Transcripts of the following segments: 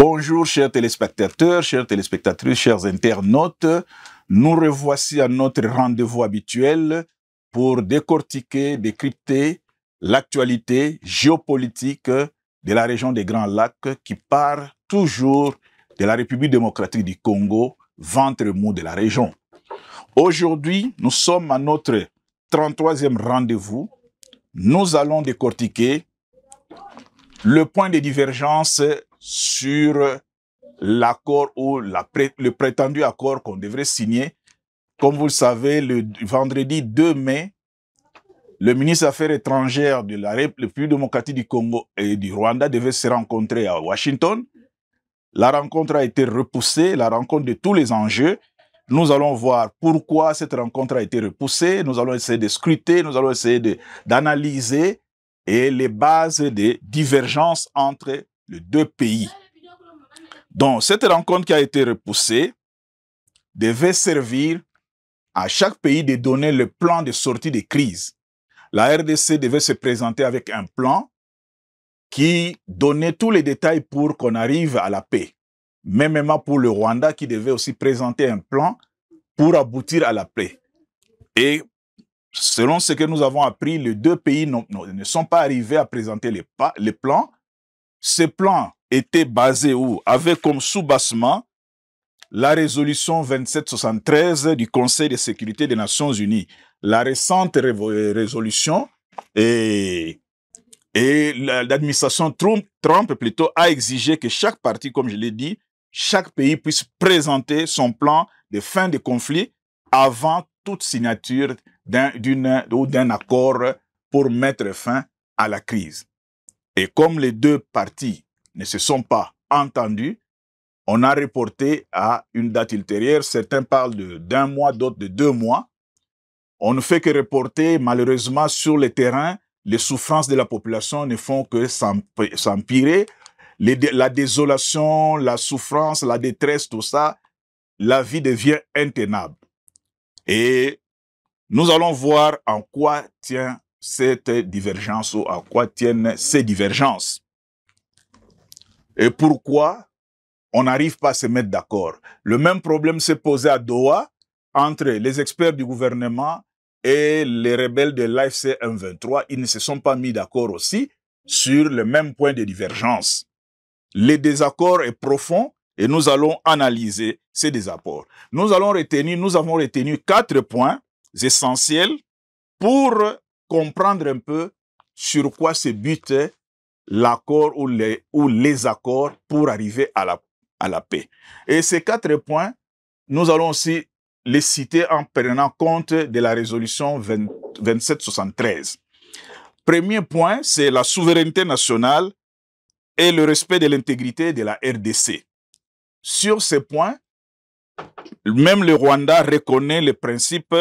Bonjour chers téléspectateurs, chères téléspectatrices, chers internautes. Nous revoici à notre rendez-vous habituel pour décortiquer, décrypter l'actualité géopolitique de la région des Grands Lacs qui part toujours de la République démocratique du Congo, ventre mou de la région. Aujourd'hui, nous sommes à notre 33e rendez-vous. Nous allons décortiquer le point de divergence sur l'accord ou le prétendu accord qu'on devrait signer. Comme vous le savez, le vendredi 2 mai, le ministre des Affaires étrangères de la République démocratique du Congo et du Rwanda devait se rencontrer à Washington. La rencontre a été repoussée, la rencontre de tous les enjeux. Nous allons voir pourquoi cette rencontre a été repoussée. Nous allons essayer de scruter, nous allons essayer d'analyser et les bases des divergences entre les deux pays. Donc, cette rencontre qui a été repoussée devait servir à chaque pays de donner le plan de sortie des crises. La RDC devait se présenter avec un plan qui donnait tous les détails pour qu'on arrive à la paix. Mêmement pour le Rwanda qui devait aussi présenter un plan pour aboutir à la paix. Et selon ce que nous avons appris, les deux pays ne sont pas arrivés à présenter les plans. Ces plans étaient basés où? Avait comme sous-bassement la résolution 2773 du Conseil de sécurité des Nations Unies. La récente résolution et l'administration Trump plutôt a exigé que chaque parti, comme je l'ai dit, chaque pays puisse présenter son plan de fin de conflit avant toute signature d'un accord pour mettre fin à la crise. Et comme les deux parties ne se sont pas entendus, on a reporté à une date ultérieure. Certains parlent d'un mois, d'autres de 2 mois. On ne fait que reporter. Malheureusement, sur le terrain, les souffrances de la population ne font que s'empirer. La désolation, la souffrance, la détresse, tout ça, la vie devient intenable. Et nous allons voir en quoi tient cette divergence ou à quoi tiennent ces divergences. Et pourquoi on n'arrive pas à se mettre d'accord. Le même problème s'est posé à Doha entre les experts du gouvernement et les rebelles de l'AFC M23. Ils ne se sont pas mis d'accord aussi sur le même point de divergence. Le désaccord est profond et nous allons analyser ces désaccords. Nous avons retenu 4 points essentiels pour comprendre un peu sur quoi se bute l'accord ou les accords pour arriver à la paix. Et ces 4 points, nous allons aussi les citer en prenant compte de la résolution 2773. Premier point, c'est la souveraineté nationale et le respect de l'intégrité de la RDC. Sur ce point, même le Rwanda reconnaît le principe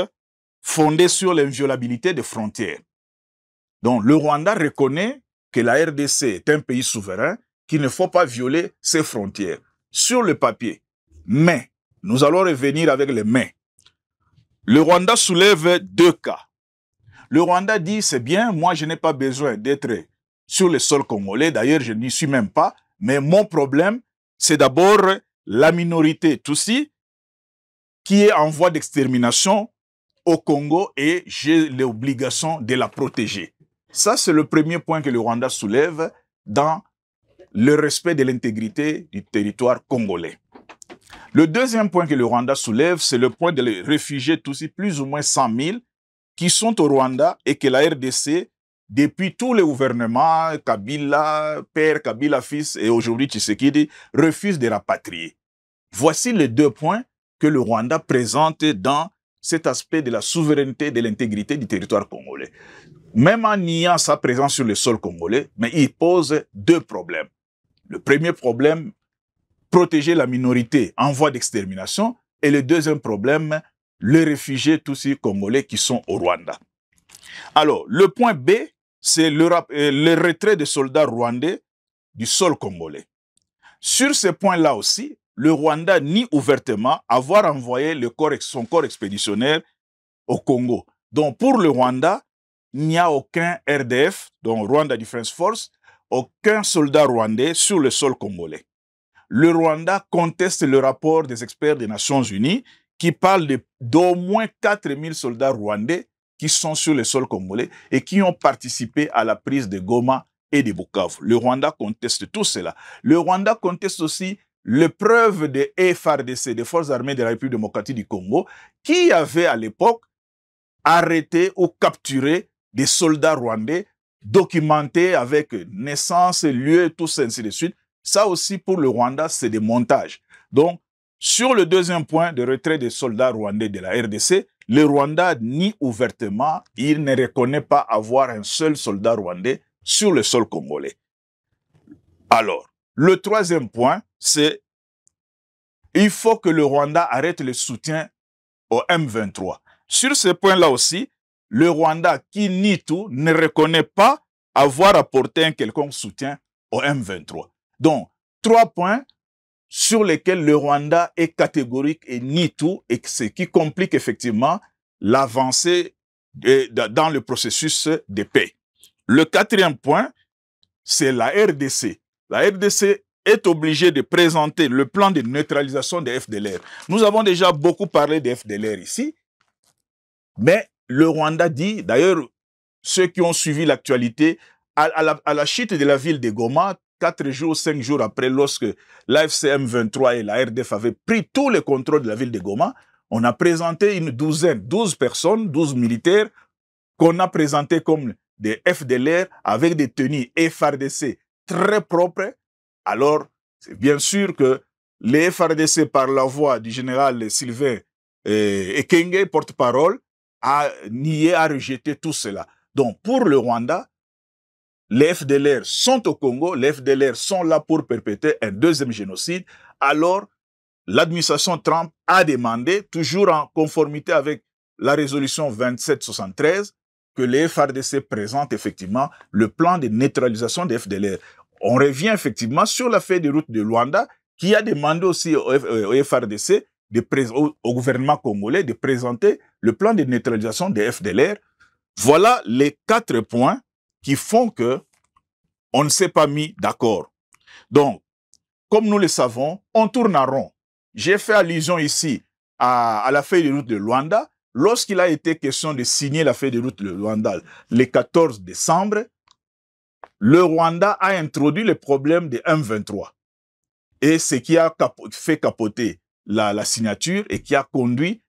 fondé sur l'inviolabilité des frontières. Donc, le Rwanda reconnaît que la RDC est un pays souverain, qu'il ne faut pas violer ses frontières. Sur le papier. Mais, nous allons revenir avec les mais. Le Rwanda soulève 2 cas. Le Rwanda dit, c'est bien, moi je n'ai pas besoin d'être sur le sol congolais, d'ailleurs je n'y suis même pas, mais mon problème, c'est d'abord la minorité Tutsi qui est en voie d'extermination au Congo et j'ai l'obligation de la protéger. Ça, c'est le premier point que le Rwanda soulève dans le respect de l'intégrité du territoire congolais. Le deuxième point que le Rwanda soulève, c'est le point des réfugiés Tutsis, plus ou moins 100 000, qui sont au Rwanda et que la RDC, depuis tous les gouvernements, Kabila, père, Kabila, fils, et aujourd'hui Tshisekedi, refuse de rapatrier. Voici les 2 points que le Rwanda présente dans cet aspect de la souveraineté et de l'intégrité du territoire congolais. Même en niant sa présence sur le sol congolais, mais il pose 2 problèmes. Le premier problème, protéger la minorité en voie d'extermination. Et le deuxième problème, les réfugiés Tutsis congolais qui sont au Rwanda. Alors, le point B, c'est le retrait des soldats rwandais du sol congolais. Sur ce point-là aussi, le Rwanda nie ouvertement avoir envoyé son corps expéditionnaire au Congo. Donc, pour le Rwanda, il n'y a aucun RDF, donc Rwanda Defense Force, aucun soldat rwandais sur le sol congolais. le Rwanda conteste le rapport des experts des Nations Unies qui parle d'au moins 4000 soldats rwandais qui sont sur le sol congolais et qui ont participé à la prise de Goma et de Bukavu. Le Rwanda conteste tout cela. Le Rwanda conteste aussi l'épreuve des FARDC, des Forces armées de la République démocratique du Congo, qui avaient à l'époque arrêté ou capturé des soldats rwandais documentés avec naissance, lieu, tout ça, ainsi de suite. Ça aussi, pour le Rwanda, c'est des montages. Donc, sur le deuxième point de retrait des soldats rwandais de la RDC, le Rwanda nie ouvertement, il ne reconnaît pas avoir un seul soldat rwandais sur le sol congolais. Alors, le troisième point, c'est il faut que le Rwanda arrête le soutien au M23. Sur ce point-là aussi, le Rwanda, qui nie tout, ne reconnaît pas avoir apporté un quelconque soutien au M23. Donc, 3 points sur lesquels le Rwanda est catégorique et nie tout, et ce qui complique effectivement l'avancée dans le processus de paix. Le 4e point, c'est la RDC. La RDC est obligée de présenter le plan de neutralisation des FDLR. Nous avons déjà beaucoup parlé des FDLR ici, mais le Rwanda dit, d'ailleurs, ceux qui ont suivi l'actualité, à la chute de la ville de Goma, 4 jours, 5 jours après, lorsque l'AFC M23 et la RDF avaient pris tout le contrôle de la ville de Goma, on a présenté une douzaine, 12 personnes, 12 militaires, qu'on a présentés comme des FDLR avec des tenues FARDC très propres. Alors, c'est bien sûr que les FARDC, par la voix du général Sylvain Ekenge, porte-parole, a nié, a rejeté tout cela. Donc, pour le Rwanda, les FDLR sont au Congo, les FDLR sont là pour perpétrer un deuxième génocide. Alors, l'administration Trump a demandé, toujours en conformité avec la résolution 2773, que les FARDC présentent effectivement le plan de neutralisation des FDLR. On revient effectivement sur la feuille de route de Luanda, qui a demandé aussi au FARDC, au gouvernement congolais, de présenter le plan de neutralisation des FDLR. Voilà les 4 points qui font que on ne s'est pas mis d'accord. Donc, comme nous le savons, on tourne en rond. J'ai fait allusion ici à la feuille de route de Luanda. Lorsqu'il a été question de signer la feuille de route de Luanda le 14 décembre, le Rwanda a introduit le problème de M23. Et ce qui a fait capoter la signature et qui a conduit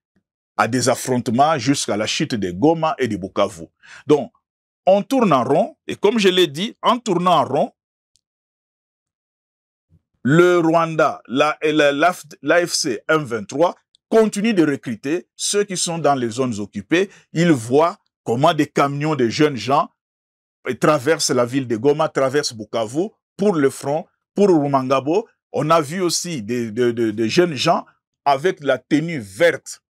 à des affrontements jusqu'à la chute de Goma et de Bukavu. Donc, on tourne en rond, et comme je l'ai dit, en tournant en rond, le Rwanda, l'AFC M23, continue de recruter ceux qui sont dans les zones occupées. Ils voient comment des camions de jeunes gens traversent la ville de Goma, traversent Bukavu pour le front, pour Rumangabo. On a vu aussi des jeunes gens avec la tenue verte,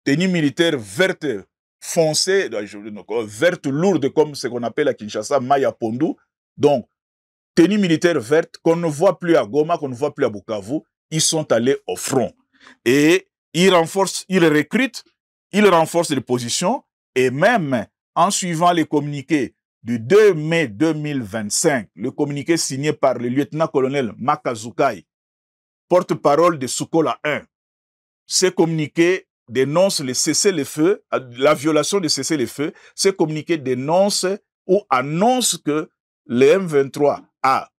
tenue militaire verte foncée, verte lourde comme ce qu'on appelle à Kinshasa, Maya Pondu. Donc, tenue militaire verte qu'on ne voit plus à Goma, qu'on ne voit plus à Bukavu, ils sont allés au front. Et ils renforcent, ils recrutent, ils renforcent les positions, et même en suivant les communiqués du 2 mai 2025, le communiqué signé par le lieutenant-colonel Makazukai, porte-parole de Sukola 1, ce communiqué dénonce le cessez-le-feu, la violation de cessez-le-feu. Ce communiqué dénonce ou annonce que le M23 a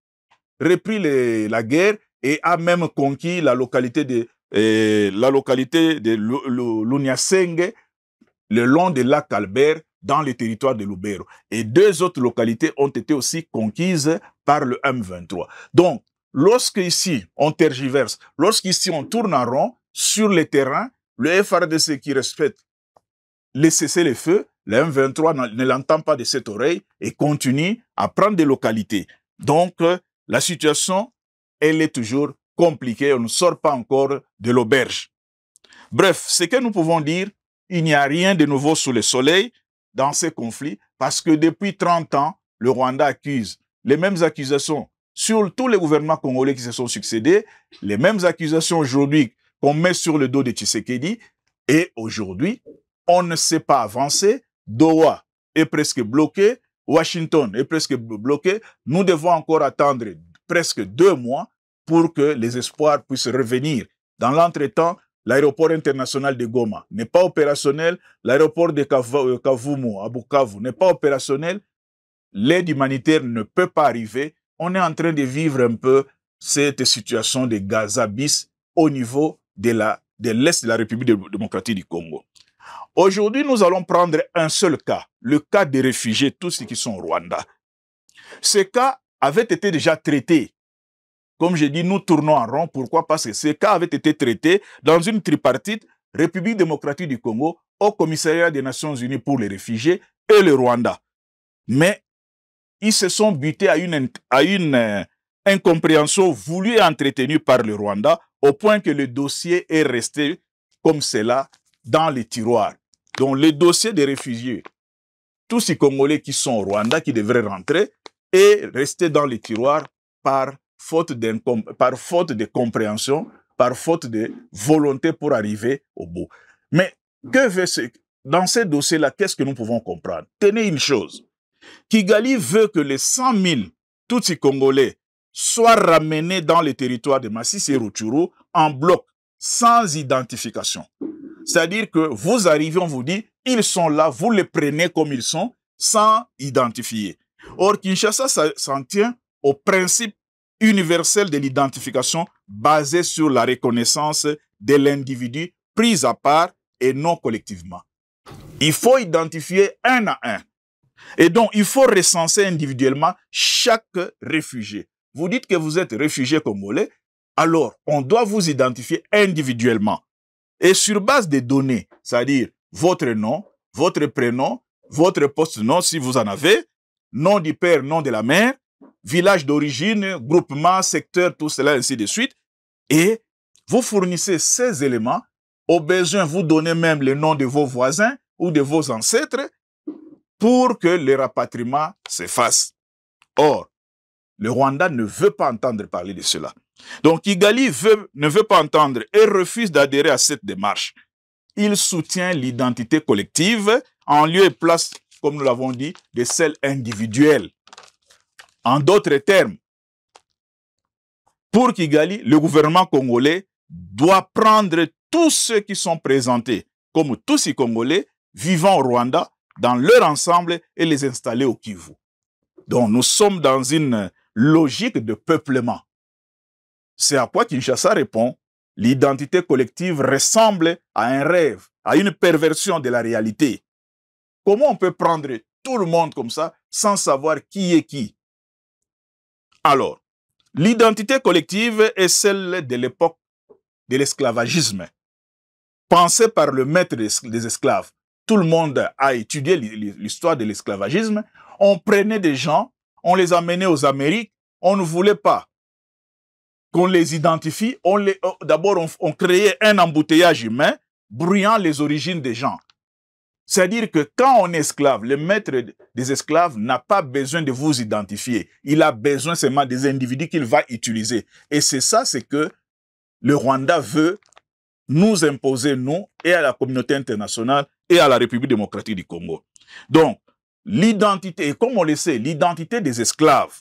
repris la guerre et a même conquis la localité de Lunyasenge, le long du lac Albert, dans le territoire de Lubero. Et 2 autres localités ont été aussi conquises par le M23. Donc, lorsqu'ici on tergiverse, lorsqu'ici on tourne en rond, sur le terrain, le FARDC qui respecte le cessez-le-feu, le M23 ne l'entend pas de cette oreille et continue à prendre des localités. Donc, la situation, elle est toujours compliquée. On ne sort pas encore de l'auberge. Bref, ce que nous pouvons dire, il n'y a rien de nouveau sous le soleil dans ces conflits parce que depuis 30 ans, le Rwanda accuse les mêmes accusations sur tous les gouvernements congolais qui se sont succédés, les mêmes accusations aujourd'hui qu'on met sur le dos de Tshisekedi. Et aujourd'hui, on ne sait pas avancer. Doha est presque bloqué. Washington est presque bloqué. Nous devons encore attendre presque 2 mois pour que les espoirs puissent revenir. Dans l'entretemps, l'aéroport international de Goma n'est pas opérationnel, l'aéroport de Kavumu à Bukavu n'est pas opérationnel, l'aide humanitaire ne peut pas arriver. On est en train de vivre un peu cette situation de Gaza bis au niveau de l'Est de la République démocratique du Congo. Aujourd'hui, nous allons prendre un seul cas, le cas des réfugiés, tous ceux qui sont au Rwanda. Ce cas avait été déjà traité. Comme j'ai dit, nous tournons en rond. Pourquoi? Parce que ce cas avait été traité dans une tripartite, République démocratique du Congo, au commissariat des Nations Unies pour les réfugiés et le Rwanda. Mais ils se sont butés à une incompréhension voulue et entretenue par le Rwanda, au point que le dossier est resté comme cela dans les tiroirs. Donc le dossier des réfugiés, tous ces Congolais qui sont au Rwanda, qui devraient rentrer, est resté dans les tiroirs par faute de compréhension, par faute de volonté pour arriver au bout. Mais dans ces dossiers-là, qu'est-ce que nous pouvons comprendre? Tenez une chose, Kigali veut que les 100 000 Tutsis Congolais soient ramenés dans les territoires de Masisi et Rutshuru en bloc, sans identification. C'est-à-dire que vous arrivez, on vous dit, ils sont là, vous les prenez comme ils sont, sans identifier. Or, Kinshasa s'en tient au principe universel de l'identification basé sur la reconnaissance de l'individu pris à part et non collectivement. Il faut identifier un à un. Et donc, il faut recenser individuellement chaque réfugié. Vous dites que vous êtes réfugié congolais, alors on doit vous identifier individuellement. Et sur base des données, c'est-à-dire votre nom, votre prénom, votre poste-nom si vous en avez, nom du père, nom de la mère, village d'origine, groupement, secteur, tout cela, ainsi de suite. Et vous fournissez ces éléments. Au besoin, vous donnez même le nom de vos voisins ou de vos ancêtres pour que le rapatriement se fasse. Or, le Rwanda ne veut pas entendre parler de cela. Donc, Kigali ne veut pas entendre et refuse d'adhérer à cette démarche. Il soutient l'identité collective en lieu et place, comme nous l'avons dit, de celle individuelle. En d'autres termes, pour Kigali, le gouvernement congolais doit prendre tous ceux qui sont présentés comme tous ces Congolais vivant au Rwanda dans leur ensemble et les installer au Kivu. Donc, nous sommes dans une logique de peuplement. C'est à quoi Kinshasa répond. L'identité collective ressemble à un rêve, à une perversion de la réalité. Comment on peut prendre tout le monde comme ça sans savoir qui est qui? Alors, l'identité collective est celle de l'époque de l'esclavagisme, pensée par le maître des esclaves. Tout le monde a étudié l'histoire de l'esclavagisme. On prenait des gens, on les amenait aux Amériques, on ne voulait pas qu'on les identifie. D'abord, on créait un embouteillage humain, brouillant les origines des gens. C'est-à-dire que quand on est esclave, le maître des esclaves n'a pas besoin de vous identifier. Il a besoin seulement des individus qu'il va utiliser. Et c'est ça, c'est que le Rwanda veut nous imposer, nous, et à la communauté internationale, et à la République démocratique du Congo. Donc, l'identité, et comme on le sait, l'identité des esclaves,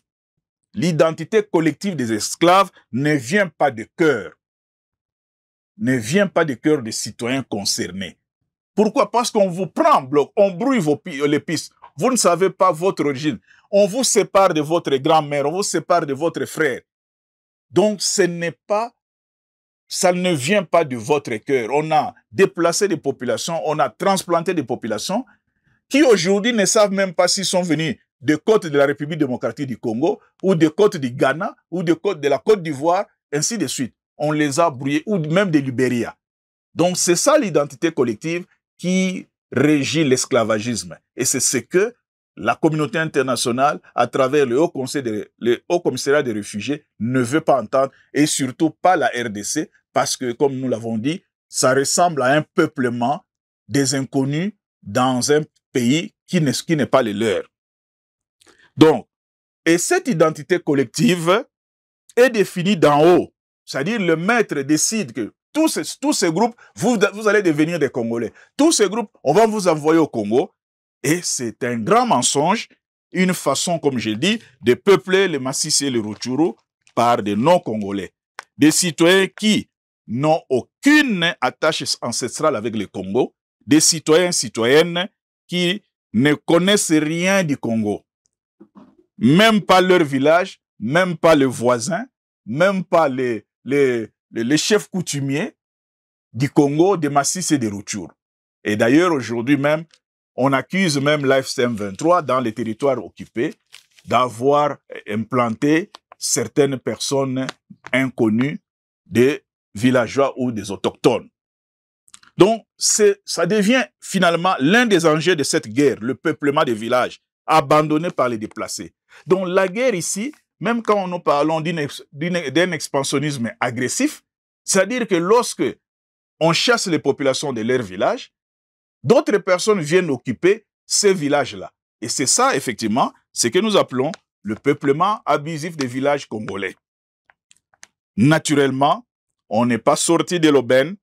l'identité collective des esclaves ne vient pas de cœur. Ne vient pas de cœur des citoyens concernés. Pourquoi? Parce qu'on vous prend en bloc, on brouille les pistes. Vous ne savez pas votre origine. On vous sépare de votre grand-mère, on vous sépare de votre frère. Donc, ça ne vient pas de votre cœur. On a déplacé des populations, on a transplanté des populations qui aujourd'hui ne savent même pas s'ils sont venus des côtes de la République démocratique du Congo ou des côtes du Ghana ou des côtes de la Côte d'Ivoire, ainsi de suite. On les a brouillés, ou même de Libéria. Donc, c'est ça l'identité collective qui régit l'esclavagisme. Et c'est ce que la communauté internationale, à travers le Haut Commissariat des réfugiés, ne veut pas entendre, et surtout pas la RDC, parce que, comme nous l'avons dit, ça ressemble à un peuplement des inconnus dans un pays qui n'est pas le leur. Donc, et cette identité collective est définie d'en haut. C'est-à-dire, le maître décide que tous ces groupes, vous allez devenir des Congolais. Tous ces groupes, on va vous envoyer au Congo. Et c'est un grand mensonge, une façon, comme j'ai dit, de peupler les Masisi et les Rutshuru par des non-Congolais. des citoyens qui n'ont aucune attache ancestrale avec le Congo, des citoyens et citoyennes qui ne connaissent rien du Congo, même pas leur village, même pas les voisins, même pas les chefs coutumiers du Congo, des Massis et des Rutshuru. Et d'ailleurs, aujourd'hui même, on accuse même l'AFC M23 dans les territoires occupés d'avoir implanté certaines personnes inconnues des villageois ou des autochtones. Donc, ça devient finalement l'un des enjeux de cette guerre, le peuplement des villages abandonnés par les déplacés. Donc, la guerre ici, même quand nous parlons d'un expansionnisme agressif, c'est-à-dire que lorsque on chasse les populations de leur village, d'autres personnes viennent occuper ces villages-là. Et c'est ça, effectivement, ce que nous appelons le peuplement abusif des villages congolais. Naturellement, on n'est pas sorti de l'aubaine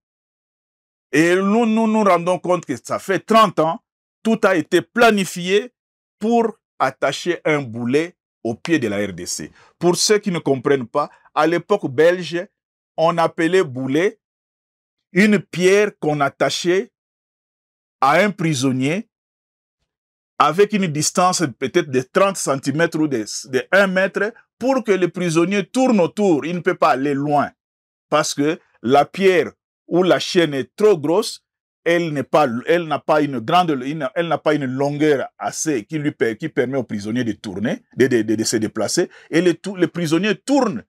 et nous rendons compte que ça fait 30 ans, tout a été planifié pour attacher un boulet au pied de la RDC. Pour ceux qui ne comprennent pas, à l'époque belge, on appelait boulet une pierre qu'on attachait à un prisonnier avec une distance peut-être de 30 cm ou de 1 mètre pour que le prisonnier tourne autour. Il ne peut pas aller loin parce que la pierre ou la chaîne est trop grosse, elle n'a pas une longueur assez qui permet au prisonnier de tourner, de se déplacer. Et le prisonnier tourne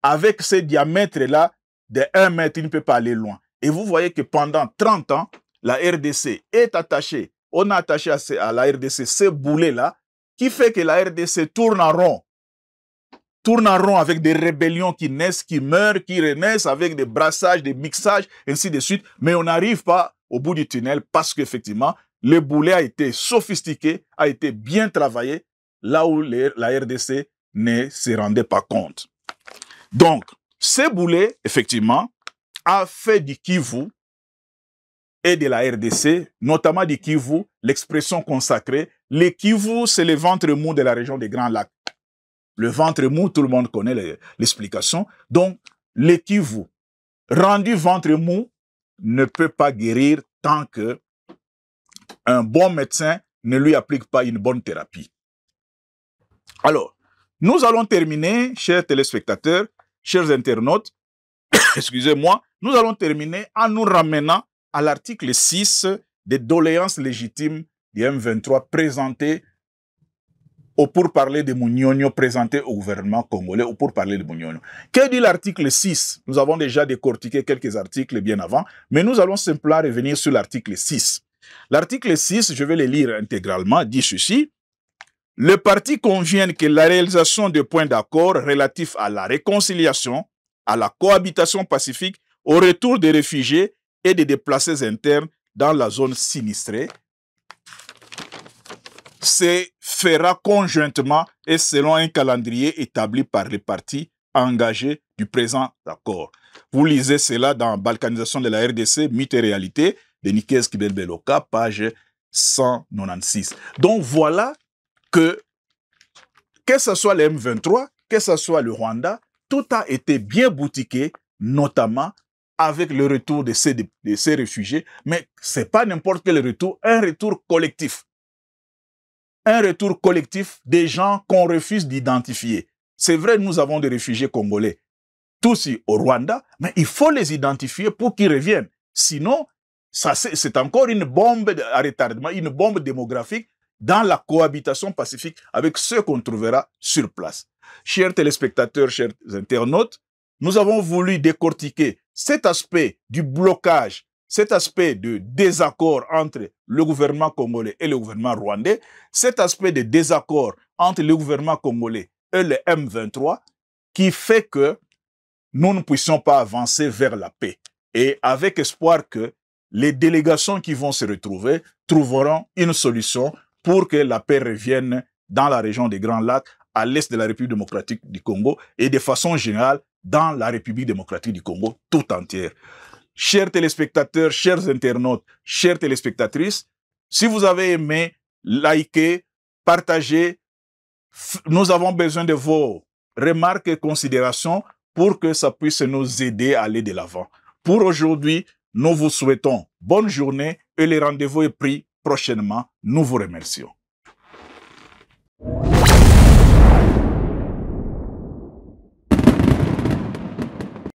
avec ce diamètre-là de 1 mètre, il ne peut pas aller loin. Et vous voyez que pendant 30 ans, la RDC est attachée, on a attaché à la RDC ce boulet-là, qui fait que la RDC tourne en rond avec des rébellions qui naissent, qui meurent, qui renaissent, avec des brassages, des mixages, ainsi de suite. Mais on n'arrive pas au bout du tunnel parce qu'effectivement, le boulet a été sophistiqué, a été bien travaillé, là où la RDC ne se rendait pas compte. Donc, ce boulet, effectivement, a fait du Kivu et de la RDC, notamment du Kivu, l'expression consacrée. Le Kivu, c'est le ventre mou de la région des Grands Lacs. Le ventre mou, tout le monde connaît l'explication. Donc, le Kivu, rendu ventre mou, ne peut pas guérir tant que un bon médecin ne lui applique pas une bonne thérapie. Alors, nous allons terminer, chers téléspectateurs, chers internautes, excusez-moi, nous allons terminer en nous ramenant à l'article 6 des doléances légitimes du M23 présentées ou pour parler de Mouniogno, présenté au gouvernement congolais ou pour parler de Mouniogno. Que dit l'article 6? Nous avons déjà décortiqué quelques articles bien avant, mais nous allons simplement revenir sur l'article 6. L'article 6, je vais le lire intégralement, dit ceci. Le parti convient que la réalisation de points d'accord relatifs à la réconciliation, à la cohabitation pacifique, au retour des réfugiés et des déplacés internes dans la zone sinistrée se fera conjointement et selon un calendrier établi par les partis engagés du présent accord. Vous lisez cela dans Balkanisation de la RDC, mythe et réalité de Nikes Kibel-Beloka, page 196. Donc voilà que ce soit le M23, que ce soit le Rwanda, tout a été bien boutiqué, notamment avec le retour de ces réfugiés, mais ce n'est pas n'importe quel retour, un retour collectif. Un retour collectif des gens qu'on refuse d'identifier. C'est vrai, nous avons des réfugiés congolais, tous au Rwanda, mais il faut les identifier pour qu'ils reviennent. Sinon, c'est encore une bombe à retardement, une bombe démographique dans la cohabitation pacifique avec ceux qu'on trouvera sur place. Chers téléspectateurs, chers internautes, nous avons voulu décortiquer cet aspect du blocage, cet aspect de désaccord entre le gouvernement congolais et le gouvernement rwandais, cet aspect de désaccord entre le gouvernement congolais et le M23 qui fait que nous ne puissions pas avancer vers la paix. Et avec espoir que les délégations qui vont se retrouver trouveront une solution pour que la paix revienne dans la région des Grands Lacs, à l'est de la République démocratique du Congo et de façon générale dans la République démocratique du Congo tout entière. Chers téléspectateurs, chers internautes, chères téléspectatrices, si vous avez aimé, likez, partagez. Nous avons besoin de vos remarques et considérations pour que ça puisse nous aider à aller de l'avant. Pour aujourd'hui, nous vous souhaitons bonne journée et le rendez-vous est pris prochainement. Nous vous remercions.